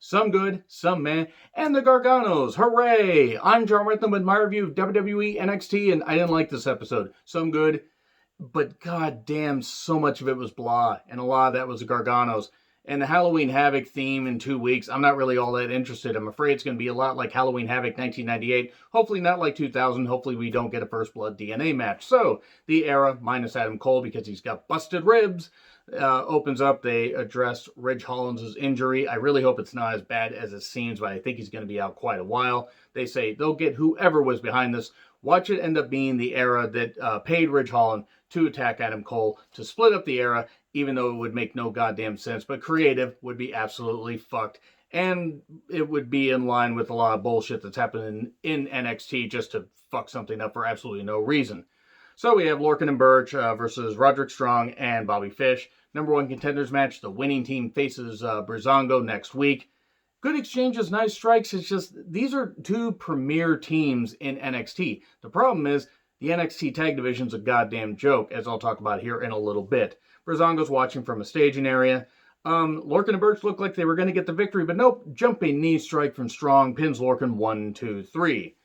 some good, some meh, and the Garganos. Hooray! I'm John Rentham with my review of WWE NXT, and I didn't like this episode. Some good, but goddamn, so much of it was blah, and a lot of that was the Garganos. And the Halloween Havoc theme in 2 weeks, I'm not really all that interested. I'm afraid it's going to be a lot like Halloween Havoc 1998. Hopefully not like 2000. Hopefully we don't get a First Blood DNA match. So, the era, minus Adam Cole because he's got busted ribs, opens up. They address Ridge Holland's injury. I really hope it's not as bad as it seems, but I think he's going to be out quite a while. They say they'll get whoever was behind this. Watch it end up being the era that paid Ridge Holland to attack Adam Cole, to split up the era, even though it would make no goddamn sense. But creative would be absolutely fucked. And it would be in line with a lot of bullshit that's happening in NXT just to fuck something up for absolutely no reason. So we have Lorcan and Burch versus Roderick Strong and Bobby Fish. Number 1 contenders match. The winning team faces Breezango next week. Good exchanges, nice strikes. It's just, these are 2 premier teams in NXT. The problem is, the NXT tag division's a goddamn joke, as I'll talk about here in a little bit. Breezango's watching from a staging area. Lorcan and Burch looked like they were going to get the victory, but nope. Jumping knee strike from Strong pins Lorcan 1, 2, 3.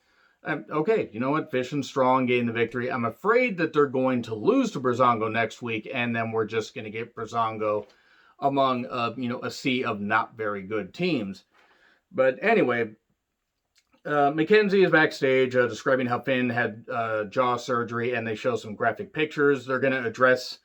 Okay, you know what? Fish and Strong gain the victory. I'm afraid that they're going to lose to Breezango next week, and then we're just going to get Breezango among a sea of not very good teams. But anyway, Mackenzie is backstage describing how Finn had jaw surgery, and they show some graphic pictures. They're going to address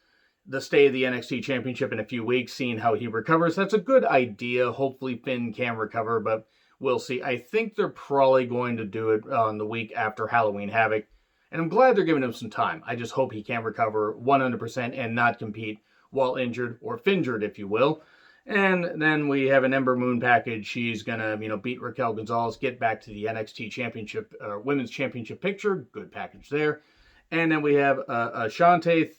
the state of the NXT Championship in a few weeks, seeing how he recovers. That's a good idea. Hopefully Finn can recover, but we'll see. I think they're probably going to do it on the week after Halloween Havoc, and I'm glad they're giving him some time. I just hope he can recover 100% and not compete while injured, or finjured, if you will. And then we have an Ember Moon package. She's going to, beat Raquel Gonzalez, get back to the NXT Championship, Women's Championship picture. Good package there. And then we have Ashante,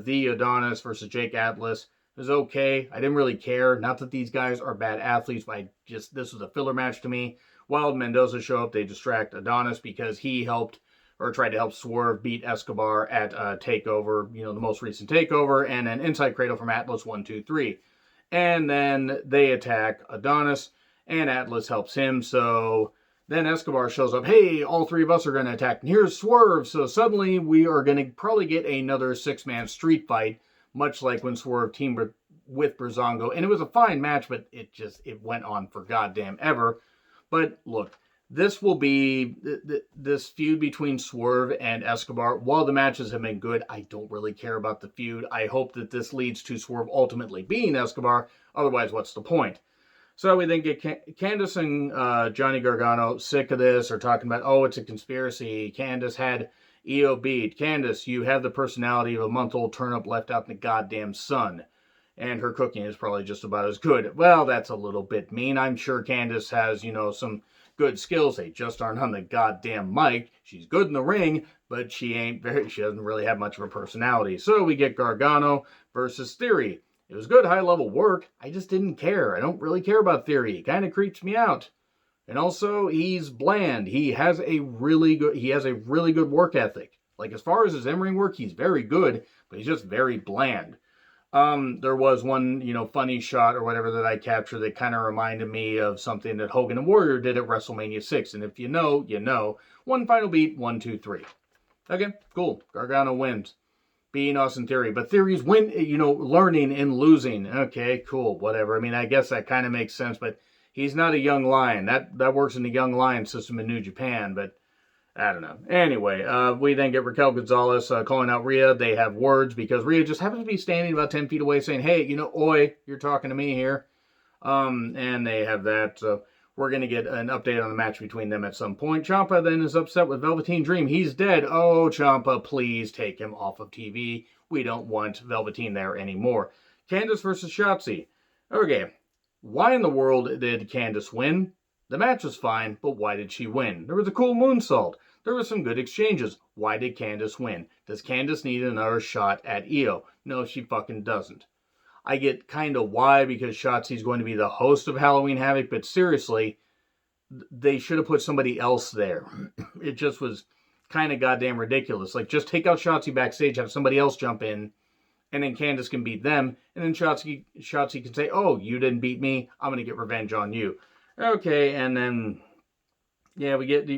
the Adonis versus Jake Atlas. It was okay. I didn't really care. Not that these guys are bad athletes, but this was a filler match to me. Wild Mendoza show up. They distract Adonis because he helped, or tried to help Swerve beat Escobar at TakeOver, the most recent TakeOver. And an inside cradle from Atlas, 1, 2, 3. And then they attack Adonis, and Atlas helps him. So then Escobar shows up. Hey, all 3 of us are going to attack. And here's Swerve. So suddenly we are going to probably get another 6-man street fight, much like when Swerve teamed with Breezango. And it was a fine match, but it went on for goddamn ever. But look, this will be this feud between Swerve and Escobar. While the matches have been good, I don't really care about the feud. I hope that this leads to Swerve ultimately being Escobar. Otherwise, what's the point? So we then get Candice and Johnny Gargano sick of this, or talking about, oh, it's a conspiracy. Candice had EO beat. Candice, you have the personality of a month-old turnip left out in the goddamn sun. And her cooking is probably just about as good. Well, that's a little bit mean. I'm sure Candice has, some good skills. They just aren't on the goddamn mic. She's good in the ring, but she doesn't really have much of a personality. So we get Gargano versus Theory. It was good high-level work. I just didn't care. I don't really care about Theory. He kind of creeps me out. And also, he's bland. He has a really good work ethic. Like, as far as his in-ring work, he's very good, but he's just very bland. There was one, funny shot or whatever that I captured that kind of reminded me of something that Hogan and Warrior did at WrestleMania 6. And if you know, you know. One final beat, 1, 2, 3. Okay, cool. Gargano wins. Beating Austin Theory. But Theory's learning and losing. Okay, cool, whatever. I mean, I guess that kind of makes sense, but he's not a young lion. That works in the young lion system in New Japan, but I don't know. Anyway, we then get Raquel Gonzalez calling out Rhea. They have words because Rhea just happens to be standing about 10 feet away saying, hey, oi, you're talking to me here. And they have that. So we're going to get an update on the match between them at some point. Ciampa then is upset with Velveteen Dream. He's dead. Oh, Ciampa, please take him off of TV. We don't want Velveteen there anymore. Candice versus Shotzi. Okay, why in the world did Candice win? The match was fine, but why did she win? There was a cool moonsault. There were some good exchanges. Why did Candice win? Does Candice need another shot at Io? No, she fucking doesn't. I get kind of why, because Shotzi's going to be the host of Halloween Havoc, but seriously, they should have put somebody else there. It just was kind of goddamn ridiculous. Like, just take out Shotzi backstage, have somebody else jump in, and then Candice can beat them, and then Shotzi can say, oh, you didn't beat me, I'm going to get revenge on you. Okay, and then, yeah, we get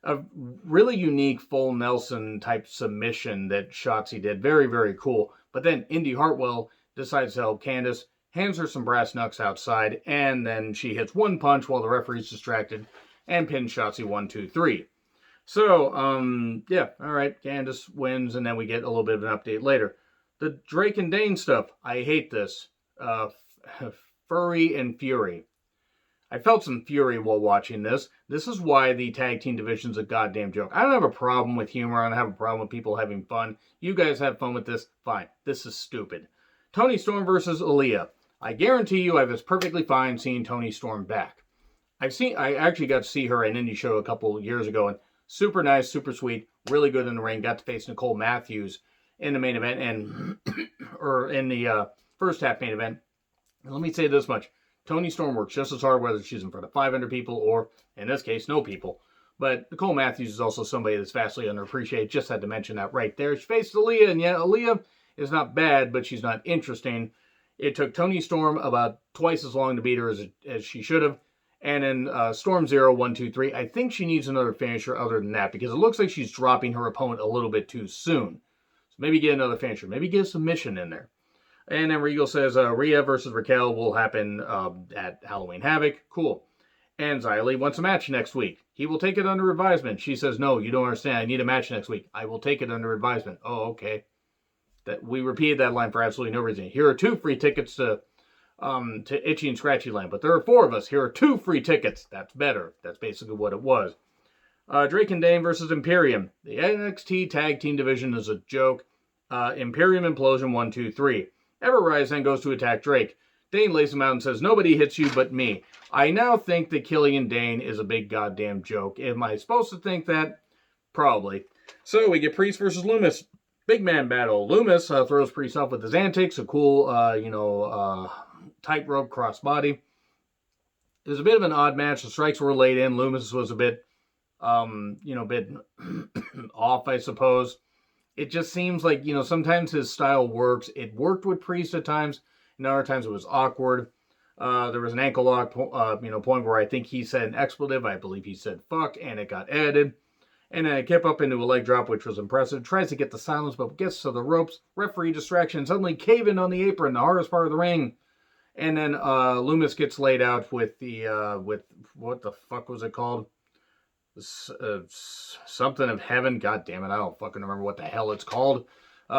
a really unique full Nelson type submission that Shotzi did. Very, very cool. But then Indy Hartwell decides to help Candice, hands her some brass knucks outside, and then she hits one punch while the referee's distracted and pins Shotzi 1-2-3. So, yeah, all right, Candice wins, and then we get a little bit of an update later. The Drake and Dane stuff, I hate this. Furry and Fury. I felt some fury while watching this. This is why the tag team division's a goddamn joke. I don't have a problem with humor. I don't have a problem with people having fun. You guys have fun with this? Fine. This is stupid. Toni Storm versus Aaliyah. I guarantee you I was perfectly fine seeing Toni Storm back. I actually got to see her at an indie show a couple years ago, and super nice, super sweet, really good in the ring. Got to face Nicole Matthews in the main event, and or in the first half main event. And let me say this much. Toni Storm works just as hard whether she's in front of 500 people or, in this case, no people. But Nicole Matthews is also somebody that's vastly underappreciated. Just had to mention that right there. She faced Aaliyah, and yeah, Aaliyah is not bad, but she's not interesting. It took Toni Storm about twice as long to beat her as she should have. And in Storm 0, 1, 2, 3, I think she needs another finisher other than that, because it looks like she's dropping her opponent a little bit too soon. So maybe get another finisher. Maybe get a submission in there. And then Regal says Rhea versus Raquel will happen at Halloween Havoc. Cool. And Xia Li wants a match next week. He will take it under advisement. She says, no, you don't understand. I need a match next week. I will take it under advisement. Oh, okay. That we repeated that line for absolutely no reason. Here are 2 free tickets to Itchy and Scratchy Land. But there are 4 of us. Here are 2 free tickets. That's better. That's basically what it was. Drake and Dane versus Imperium. The NXT tag team division is a joke. Imperium implosion 1, 2, 3. Everrise then goes to attack Drake. Dane lays him out and says, nobody hits you but me. I now think that Killian Dane is a big goddamn joke. Am I supposed to think that? Probably. So we get Priest versus Loomis. Big man battle. Loomis throws Priest off with his antics. A cool, tightrope crossbody. It was a bit of an odd match. The strikes were laid in. Loomis was a bit, bit off, I suppose. It just seems like, sometimes his style works. It worked with Priest at times, and other times it was awkward. There was an ankle lock, point where I think he said an expletive. I believe he said fuck, and it got edited. And then it kept up into a leg drop, which was impressive. Tries to get the silence, but gets to the ropes. Referee distraction, suddenly caving on the apron, the hardest part of the ring. And then Loomis gets laid out with the, with what the fuck was it called? Something of heaven. God damn it, I don't fucking remember what the hell it's called.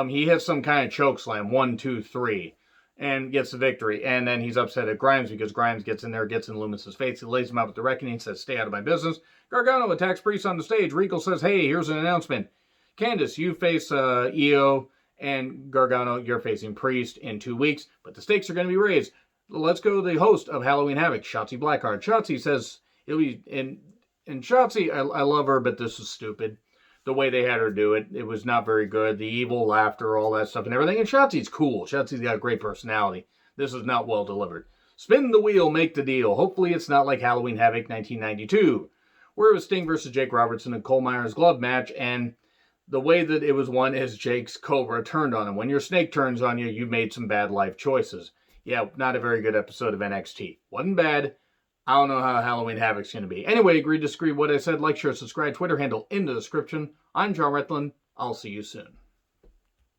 He has some kind of choke slam, 1, 2, 3, and gets the victory. And then he's upset at Grimes because Grimes gets in there, gets in Loomis's face. He lays him out with the reckoning, says, stay out of my business. Gargano attacks Priest on the stage. Regal says, hey, here's an announcement. Candice, you face Io, and Gargano, you're facing Priest in 2 weeks, but the stakes are going to be raised. Let's go to the host of Halloween Havoc, Shotzi Blackheart. Shotzi says, it'll be in. And Shotzi, I love her, but this is stupid. The way they had her do it, it was not very good. The evil laughter, all that stuff and everything. And Shotzi's cool. Shotzi's got a great personality. This is not well delivered. Spin the wheel, make the deal. Hopefully it's not like Halloween Havoc 1992, where it was Sting versus Jake Robertson in Cole Myers glove match, and the way that it was won is Jake's Cobra turned on him. When your snake turns on you, you've made some bad life choices. Yeah, not a very good episode of NXT. Wasn't bad. I don't know how Halloween Havoc's going to be. Anyway, agree, disagree what I said. Like, share, subscribe, Twitter handle in the description. I'm John Rethlin. I'll see you soon.